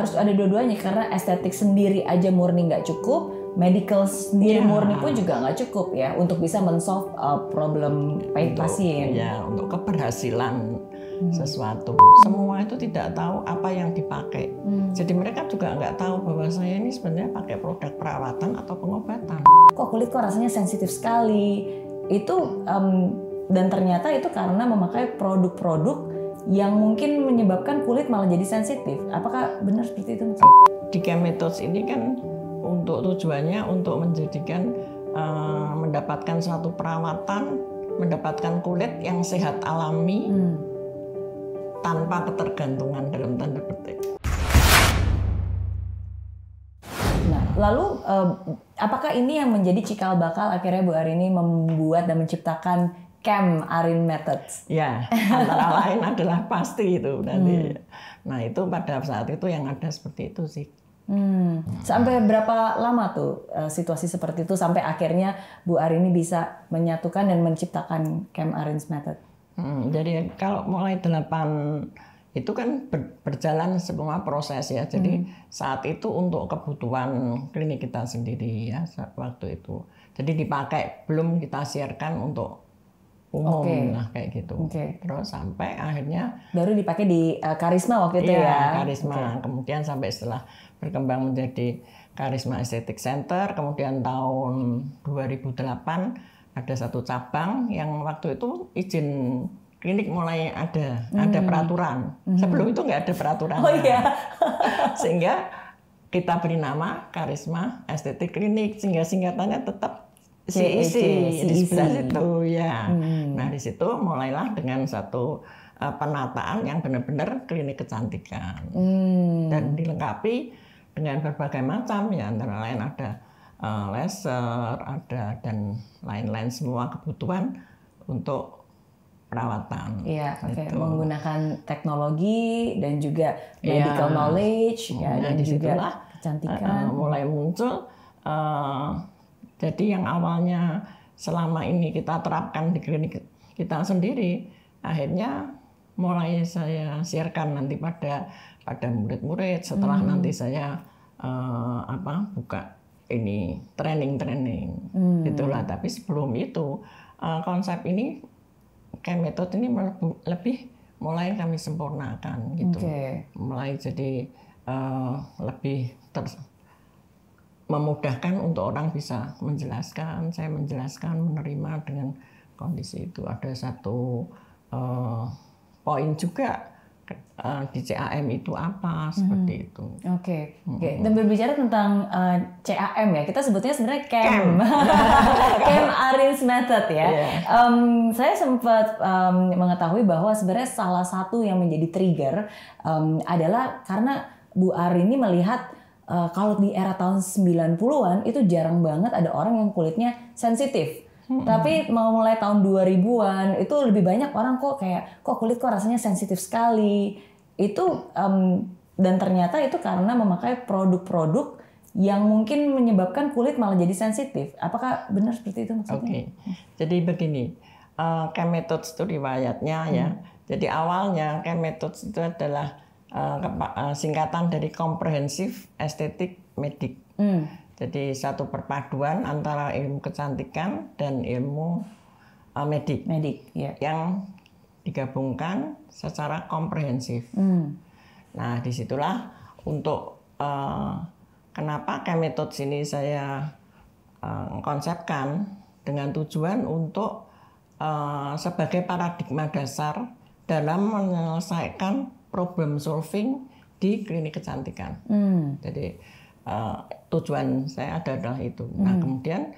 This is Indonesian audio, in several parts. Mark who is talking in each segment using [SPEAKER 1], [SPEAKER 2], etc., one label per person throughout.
[SPEAKER 1] Harus ada dua-duanya karena estetik sendiri aja murni nggak cukup, medical sendiri murni pun juga nggak cukup ya untuk bisa men-solve problem pasien.
[SPEAKER 2] Ya, untuk keberhasilan sesuatu. Semua itu tidak tahu apa yang dipakai. Jadi mereka juga nggak tahu bahwa saya ini sebenarnya pakai produk perawatan atau pengobatan.
[SPEAKER 1] Kok kulit kok rasanya sensitif sekali? Itu dan ternyata itu karena memakai produk-produk yang mungkin menyebabkan kulit malah jadi sensitif. Apakah benar seperti itu?
[SPEAKER 2] Di Chemmethods ini kan untuk tujuannya untuk menjadikan mendapatkan suatu perawatan, mendapatkan kulit yang sehat alami tanpa ketergantungan dalam tanda petik.
[SPEAKER 1] Nah, lalu apakah ini yang menjadi cikal bakal akhirnya Bu Arini membuat dan menciptakan Chem Arin Methods?
[SPEAKER 2] Ya, antara lain adalah pasti itu nanti. Nah itu pada saat itu yang ada seperti itu sih.
[SPEAKER 1] Sampai berapa lama tuh situasi seperti itu sampai akhirnya Bu Arini bisa menyatukan dan menciptakan Chem Arin Method?
[SPEAKER 2] Jadi kalau mulai 8 itu kan berjalan semua proses ya. Jadi saat itu untuk kebutuhan klinik kita sendiri ya waktu itu. Jadi dipakai, belum kita siarkan untuk umum lah kayak gitu. Terus sampai akhirnya
[SPEAKER 1] baru dipakai di Karisma waktu itu ya.
[SPEAKER 2] Karisma. Kemudian sampai setelah berkembang menjadi Karisma Aesthetic Center, kemudian tahun 2008 ada satu cabang yang waktu itu izin klinik mulai ada peraturan. Sebelum itu nggak ada peraturan.
[SPEAKER 1] Oh iya.
[SPEAKER 2] Sehingga kita beri nama Karisma Aesthetic Clinic, sehingga singkatannya tetap CEC di sebelah situ ya. Nah di situ mulailah dengan satu penataan yang benar-benar klinik kecantikan dan dilengkapi dengan berbagai macam ya, antara lain ada laser, ada dan lain-lain semua kebutuhan untuk perawatan.
[SPEAKER 1] Iya, menggunakan teknologi dan juga medical knowledge ya, dan juga kecantikan.
[SPEAKER 2] Mulai muncul. Jadi yang awalnya selama ini kita terapkan di klinik kita sendiri, akhirnya mulai saya siarkan nanti pada murid-murid setelah nanti saya buka ini training itulah. Tapi sebelum itu konsep ini Chemmethods ini lebih mulai kami sempurnakan gitu, mulai jadi lebih memudahkan untuk orang bisa menjelaskan, saya menjelaskan, menerima dengan kondisi itu. Ada satu poin juga di CAM itu apa, seperti itu.
[SPEAKER 1] Oke. Dan berbicara tentang CAM ya, kita sebutnya sebenarnya Chem. Chem Arin Method ya. Saya sempat mengetahui bahwa sebenarnya salah satu yang menjadi trigger adalah karena Bu Arini melihat kalau di era tahun 90-an itu jarang banget ada orang yang kulitnya sensitif. Tapi mau mulai tahun 2000-an itu lebih banyak orang kok kulit kok rasanya sensitif sekali. Itu dan ternyata itu karena memakai produk-produk yang mungkin menyebabkan kulit malah jadi sensitif. Apakah benar seperti itu maksudnya?
[SPEAKER 2] Jadi begini, Chemmethods itu riwayatnya ya. Jadi awalnya Chemmethods itu adalah singkatan dari Comprehensive Aesthetic Medic. Jadi satu perpaduan antara ilmu kecantikan dan ilmu medik yang digabungkan secara komprehensif. Nah disitulah untuk kenapa Chemmethods ini saya konsepkan dengan tujuan untuk sebagai paradigma dasar dalam menyelesaikan problem solving di klinik kecantikan. Jadi tujuan saya adalah itu. Nah kemudian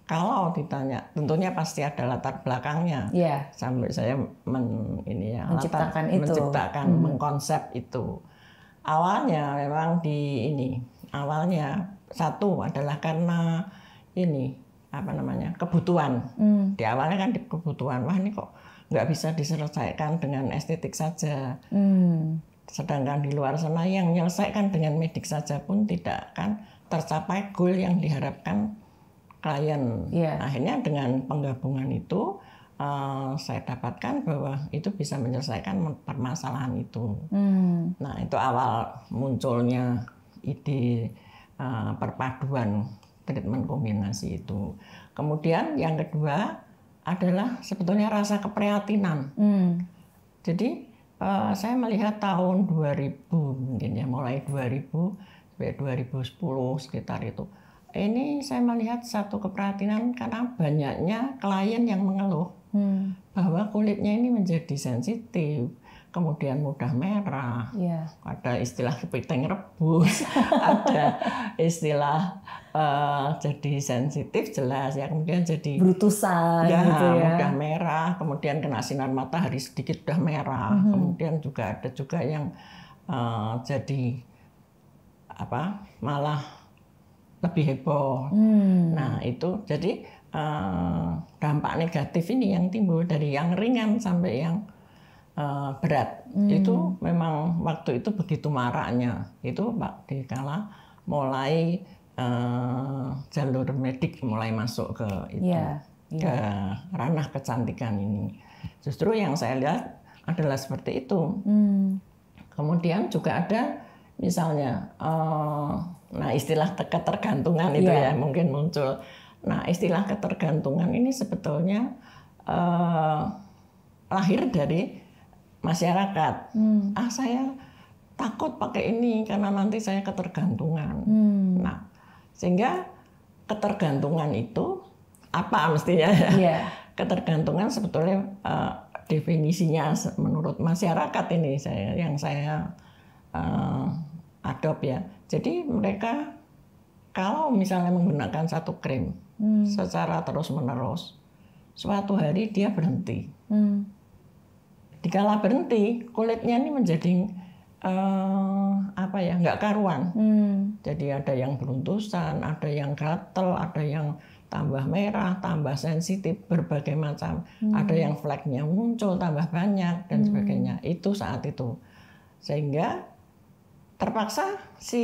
[SPEAKER 2] kalau ditanya, tentunya pasti ada latar belakangnya. Sampai saya menciptakan mengkonsep itu. Awalnya memang awalnya satu adalah karena kebutuhan. Di awalnya kan kebutuhan, wah ini kok nggak bisa diselesaikan dengan estetik saja. Sedangkan di luar sana yang menyelesaikan dengan medik saja pun tidak akan tercapai goal yang diharapkan klien. Akhirnya dengan penggabungan itu saya dapatkan bahwa itu bisa menyelesaikan permasalahan itu. Nah, itu awal munculnya ide perpaduan treatment kombinasi itu. Kemudian yang kedua adalah sebetulnya rasa keprihatinan. Jadi saya melihat tahun 2000 mungkin ya, mulai 2000 sampai 2010 sekitar itu. Ini saya melihat satu keprihatinan karena banyaknya klien yang mengeluh bahwa kulitnya ini menjadi sensitif, kemudian mudah merah, ada istilah kepiting rebus, ada istilah jadi sensitif jelas ya, kemudian jadi
[SPEAKER 1] brutusan gitu ya,
[SPEAKER 2] mudah merah, kemudian kena sinar matahari sedikit udah merah, kemudian juga ada juga yang jadi malah lebih heboh. Nah itu jadi dampak negatif ini yang timbul dari yang ringan sampai yang berat. Itu memang waktu itu begitu maraknya. Itu dikala mulai jalur medik mulai masuk ke itu, ke ranah kecantikan ini. Justru yang saya lihat adalah seperti itu. Kemudian juga ada misalnya, nah istilah ketergantungan itu ya mungkin muncul. Nah istilah ketergantungan ini sebetulnya lahir dari masyarakat. Saya takut pakai ini karena nanti saya ketergantungan. Nah sehingga ketergantungan itu apa mestinya? Ketergantungan sebetulnya definisinya menurut masyarakat ini yang saya adopt ya. Jadi mereka kalau misalnya menggunakan satu krim secara terus-menerus, suatu hari dia berhenti. Dikala berhenti, kulitnya ini menjadi nggak karuan. Jadi ada yang beruntusan, ada yang gatel, ada yang tambah merah, tambah sensitif, berbagai macam. Ada yang fleknya muncul tambah banyak dan sebagainya. Itu saat itu. Sehingga terpaksa si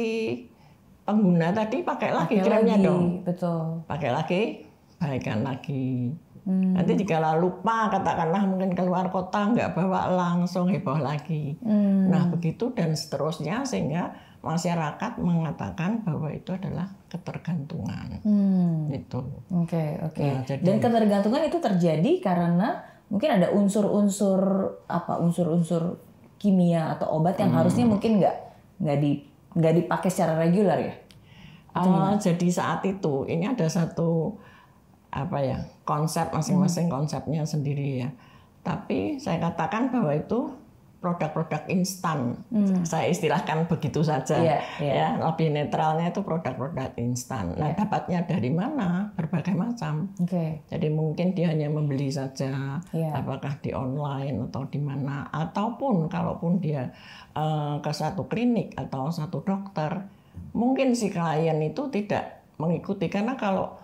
[SPEAKER 2] pengguna tadi pakai lagi kremnya dong.
[SPEAKER 1] Betul.
[SPEAKER 2] Pakai lagi, baikkan lagi. Nanti jika lupa katakanlah mungkin keluar kota nggak bawa langsung heboh lagi. Nah begitu dan seterusnya sehingga masyarakat mengatakan bahwa itu adalah ketergantungan. Itu.
[SPEAKER 1] Oke. Nah, dan ketergantungan itu terjadi karena mungkin ada unsur-unsur kimia atau obat yang harusnya mungkin nggak dipakai secara reguler ya.
[SPEAKER 2] Jadi saat itu ini ada satu konsep masing-masing konsepnya sendiri ya. Tapi saya katakan bahwa itu produk-produk instan. Saya istilahkan begitu saja. Ya, lebih netralnya itu produk-produk instan. Nah, dapatnya dari mana? Berbagai macam. Jadi mungkin dia hanya membeli saja, apakah di online atau di mana, ataupun kalaupun dia ke satu klinik atau satu dokter, mungkin si klien itu tidak mengikuti karena kalau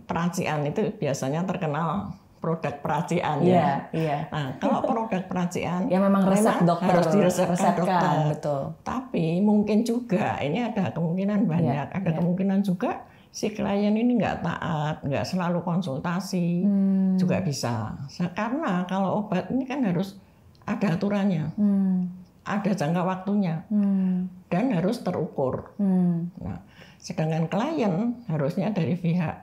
[SPEAKER 2] peracian itu biasanya terkenal produk peracian ya. Nah, kalau produk peracian
[SPEAKER 1] yang memang resep dokter
[SPEAKER 2] harus diresepkan dokter.
[SPEAKER 1] Betul.
[SPEAKER 2] Tapi mungkin juga ini ada kemungkinan banyak, ada kemungkinan juga si klien ini nggak taat, nggak selalu konsultasi, juga bisa. Karena kalau obat ini kan harus ada aturannya, ada jangka waktunya, dan harus terukur. Nah, sedangkan klien harusnya dari pihak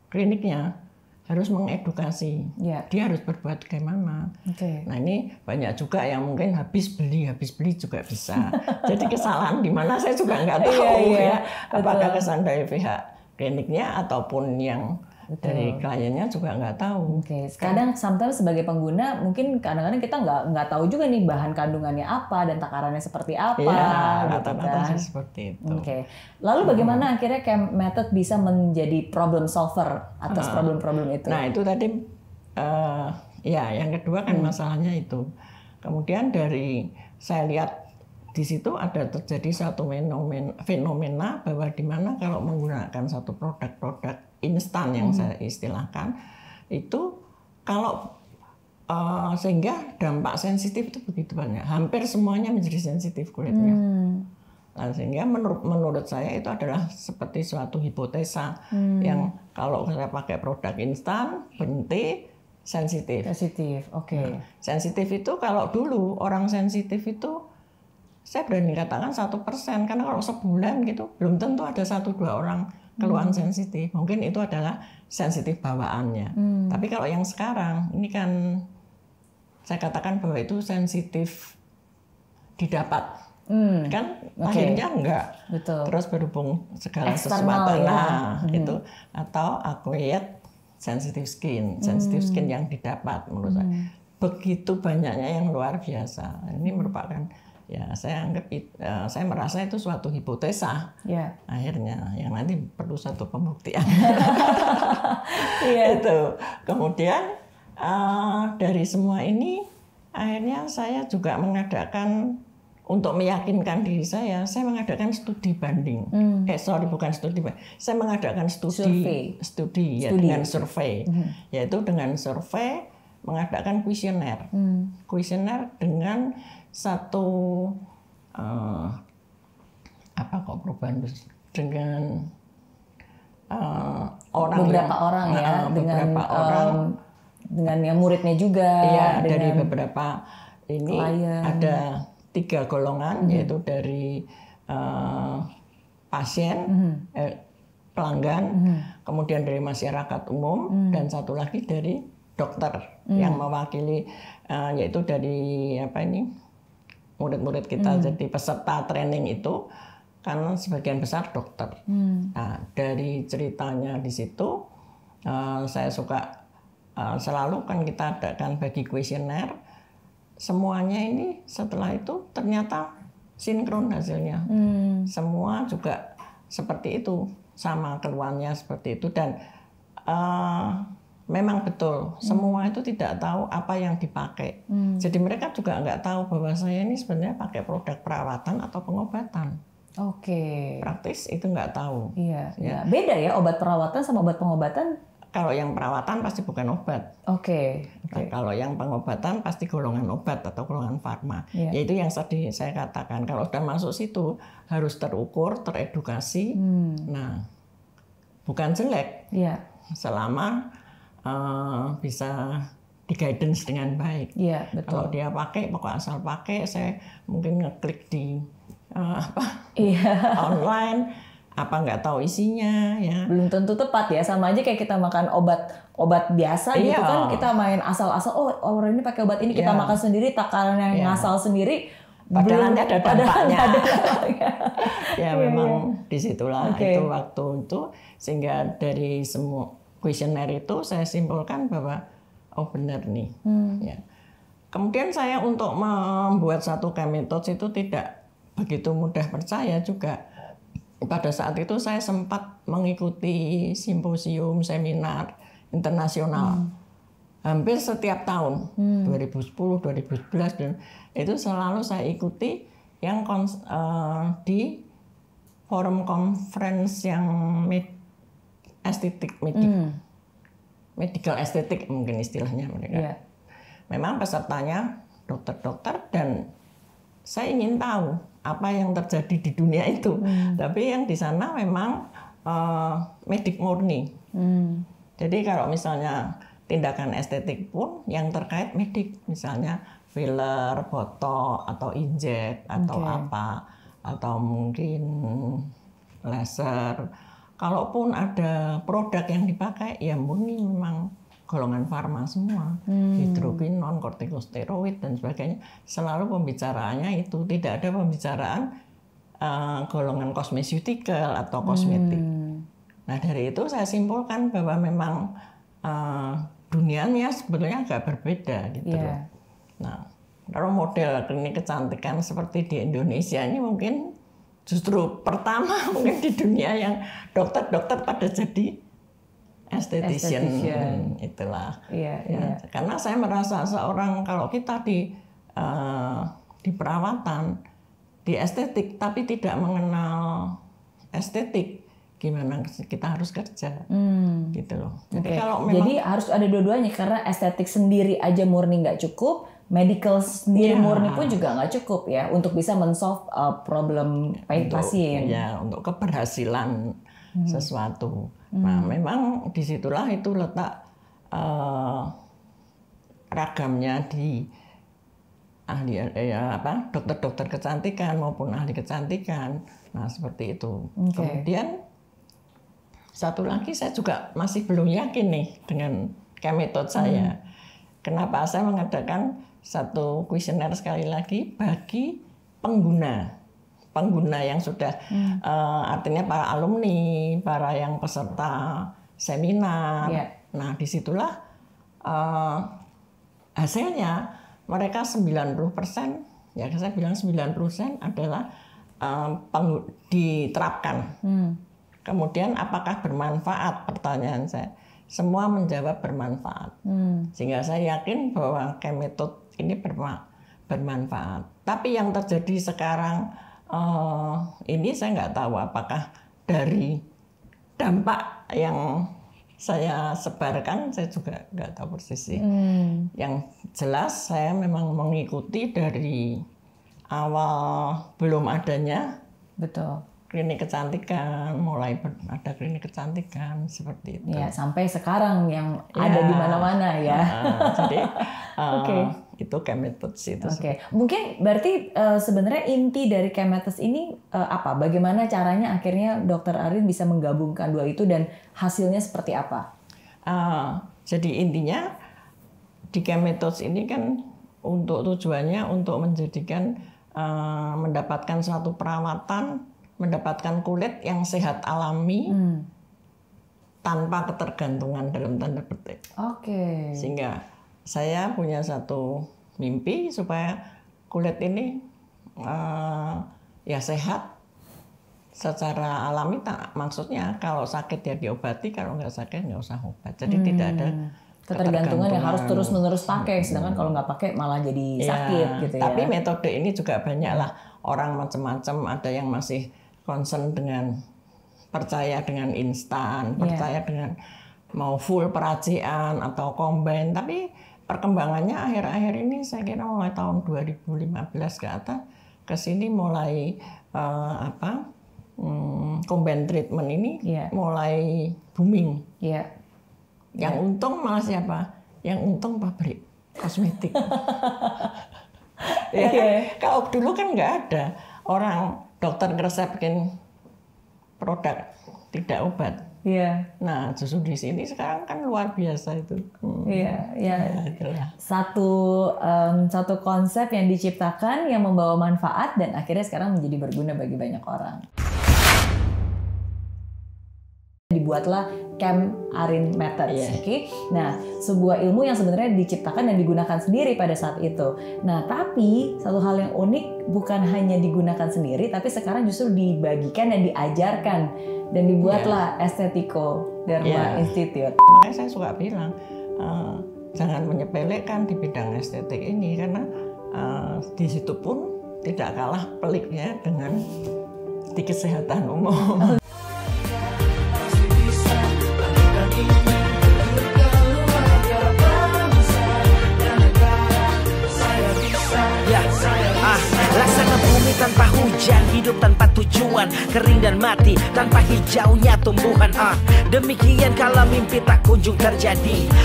[SPEAKER 2] kliniknya harus mengedukasi, dia harus berbuat bagaimana. Nah ini banyak juga yang mungkin habis beli juga bisa. Jadi kesalahan di mana saya juga nggak tahu ya. Apakah kesalahan dari pihak kliniknya ataupun yang dari kliennya juga nggak tahu.
[SPEAKER 1] Kadang sometimes sebagai pengguna mungkin kadang-kadang kita nggak tahu juga nih bahan kandungannya apa dan takarannya seperti apa.
[SPEAKER 2] Rata-rata seperti itu.
[SPEAKER 1] Lalu bagaimana akhirnya Chem Method bisa menjadi problem solver atas problem-problem itu?
[SPEAKER 2] Nah itu tadi yang kedua kan masalahnya itu. Kemudian dari saya lihat di situ ada terjadi satu fenomena bahwa di mana kalau menggunakan satu produk-produk instan yang saya istilahkan itu kalau sehingga dampak sensitif itu begitu banyak, hampir semuanya menjadi sensitif kulitnya. Nah, sehingga menurut saya itu adalah seperti suatu hipotesa yang kalau saya pakai produk instan, berhenti, sensitif.
[SPEAKER 1] Sensitif, oke.
[SPEAKER 2] Nah, sensitif itu kalau dulu orang sensitif itu saya berani katakan 1%, karena kalau sebulan gitu belum tentu ada 1-2 orang keluhan sensitif. Mungkin itu adalah sensitif bawaannya. Tapi kalau yang sekarang ini kan saya katakan bahwa itu sensitif didapat. Kan akhirnya enggak.
[SPEAKER 1] Betul.
[SPEAKER 2] Terus berhubung segala
[SPEAKER 1] External,
[SPEAKER 2] sesuatu
[SPEAKER 1] ya.
[SPEAKER 2] itu atau acquired sensitive skin yang didapat menurut saya. Begitu banyaknya yang luar biasa. Ini merupakan ya saya anggap saya merasa itu suatu hipotesa.
[SPEAKER 1] Yeah.
[SPEAKER 2] Akhirnya yang nanti perlu satu pembuktian.
[SPEAKER 1] Yeah.
[SPEAKER 2] Itu. Kemudian dari semua ini akhirnya saya juga mengadakan, untuk meyakinkan diri saya mengadakan studi banding. Bukan studi banding. Saya mengadakan studi ya, dengan survei. Yaitu dengan survei mengadakan kuesioner. Kuesioner dengan satu dengan orang
[SPEAKER 1] beberapa orang ya, dengan yang muridnya juga.
[SPEAKER 2] Iya, dari beberapa ini klien. Ada 3 golongan, yaitu dari pasien, pelanggan, kemudian dari masyarakat umum, dan satu lagi dari dokter yang mewakili, yaitu dari murid-murid kita. Jadi peserta training itu kan sebagian besar dokter. Nah, dari ceritanya di situ saya suka selalu kan kita adakan bagi kuesioner. Semuanya ini setelah itu ternyata sinkron hasilnya. Semua juga seperti itu, sama keluarnya seperti itu, dan memang betul semua itu tidak tahu apa yang dipakai. Jadi mereka juga nggak tahu bahwa saya ini sebenarnya pakai produk perawatan atau pengobatan.
[SPEAKER 1] Oke.
[SPEAKER 2] Praktis itu nggak tahu.
[SPEAKER 1] Iya. Ya. Beda ya obat perawatan sama obat pengobatan.
[SPEAKER 2] Kalau yang perawatan pasti bukan obat.
[SPEAKER 1] Oke.
[SPEAKER 2] Nah, kalau yang pengobatan pasti golongan obat atau golongan farma.
[SPEAKER 1] Yeah.
[SPEAKER 2] Yaitu yang tadi saya katakan, kalau sudah masuk situ harus terukur, teredukasi. Nah, bukan jelek.
[SPEAKER 1] Yeah.
[SPEAKER 2] Selama bisa di-guidance dengan baik.
[SPEAKER 1] Yeah, betul.
[SPEAKER 2] Kalau dia pakai, pokok asal pakai, saya mungkin ngeklik di online, apa nggak tahu isinya ya,
[SPEAKER 1] belum tentu tepat ya, sama aja kayak kita makan obat biasa gitu kan, kita main asal-asal, orang ini pakai obat ini, kita makan sendiri, takarannya ngasal sendiri,
[SPEAKER 2] padahal ada dampaknya. Ya memang disitulah itu waktu itu, sehingga dari semua kuesioner itu saya simpulkan bahwa benar nih. Ya. Kemudian saya untuk membuat satu metode itu tidak begitu mudah percaya juga. Pada saat itu saya sempat mengikuti simposium seminar internasional hampir setiap tahun, 2010, 2011, dan itu selalu saya ikuti yang di forum conference yang estetik, medical estetik mungkin istilahnya mereka. Yeah. Memang pesertanya dokter-dokter, dan saya ingin tahu apa yang terjadi di dunia itu. Tapi yang di sana memang medik murni. Jadi kalau misalnya tindakan estetik pun yang terkait medik, misalnya filler, botox, atau injek, atau apa, atau mungkin laser. Kalaupun ada produk yang dipakai, ya murni memang golongan farma semua, hidroquinon, kortikosteroid dan sebagainya. Selalu pembicaraannya itu, tidak ada pembicaraan golongan cosmeceutical atau kosmetik. Nah dari itu saya simpulkan bahwa memang dunianya sebetulnya agak berbeda gitu loh. Nah kalau model klinik kecantikan seperti di Indonesia ini mungkin justru pertama mungkin di dunia yang dokter-dokter pada jadi esthetician. Itulah. Ya. Karena saya merasa seorang, kalau kita di perawatan, di estetik, tapi tidak mengenal estetik, gimana kita harus kerja, gitu loh.
[SPEAKER 1] Jadi kalau memang, jadi harus ada dua-duanya, karena estetik sendiri aja murni nggak cukup, medical sendiri murni pun juga nggak cukup ya untuk bisa men-solve problem pasien.
[SPEAKER 2] Ya, untuk keberhasilan sesuatu. Nah, memang disitulah itu letak ragamnya di ahli dokter-dokter kecantikan maupun ahli kecantikan. Nah, seperti itu. Kemudian satu lagi saya juga masih belum yakin nih dengan metode saya. Kenapa saya mengadakan satu kuesioner sekali lagi bagi pengguna yang sudah artinya para alumni, para yang peserta seminar. Nah, disitulah hasilnya mereka 90%, ya saya bilang 90% adalah diterapkan. Kemudian apakah bermanfaat? Pertanyaan saya. Semua menjawab bermanfaat. Sehingga saya yakin bahwa metode ini bermanfaat. Tapi yang terjadi sekarang ini saya nggak tahu apakah dari dampak yang saya sebarkan, saya juga nggak tahu persis sih. Yang jelas saya memang mengikuti dari awal belum adanya klinik kecantikan, mulai ada klinik kecantikan seperti itu.
[SPEAKER 1] Ya, sampai sekarang yang ada di mana-mana ya.
[SPEAKER 2] Jadi itu Chemethods itu.
[SPEAKER 1] Mungkin berarti sebenarnya inti dari Chemethods ini apa? Bagaimana caranya akhirnya Dr. Arin bisa menggabungkan dua itu dan hasilnya seperti apa?
[SPEAKER 2] Jadi intinya di Chemethods ini kan untuk tujuannya untuk menjadikan mendapatkan suatu perawatan, mendapatkan kulit yang sehat alami tanpa ketergantungan dalam tanda petik. Sehingga saya punya satu mimpi supaya kulit ini ya sehat secara alami. Maksudnya kalau sakit ya diobati, kalau nggak sakit nggak usah obat. Jadi tidak ada
[SPEAKER 1] ketergantungan yang harus terus-menerus pakai, sedangkan kalau nggak pakai malah jadi sakit gitu ya.
[SPEAKER 2] Tapi metode ini juga banyak lah orang macam-macam, ada yang masih concern dengan percaya dengan instan, percaya dengan mau full peracian atau combine. Tapi perkembangannya akhir-akhir ini saya kira mulai tahun 2015 ke atas ke sini mulai combine treatment ini mulai booming. Yang untung malah siapa? Yang untung pabrik kosmetik. Kalau dulu kan nggak ada orang dokter ngeresepin produk tidak obat. Nah, justru di sini sekarang kan luar biasa itu.
[SPEAKER 1] Satu konsep yang diciptakan yang membawa manfaat dan akhirnya sekarang menjadi berguna bagi banyak orang. Dibuatlah Chem Arin Methods. Nah, sebuah ilmu yang sebenarnya diciptakan dan digunakan sendiri pada saat itu. Nah, tapi satu hal yang unik bukan hanya digunakan sendiri, tapi sekarang justru dibagikan dan diajarkan dan dibuatlah Estetico Derma Institute.
[SPEAKER 2] Makanya saya suka bilang jangan menyepelekan di bidang estetik ini karena di situ pun tidak kalah peliknya dengan di kesehatan umum.
[SPEAKER 3] Laksana bumi tanpa hujan, hidup tanpa tujuan, kering dan mati tanpa hijaunya tumbuhan. Demikian kalau mimpi tak kunjung terjadi,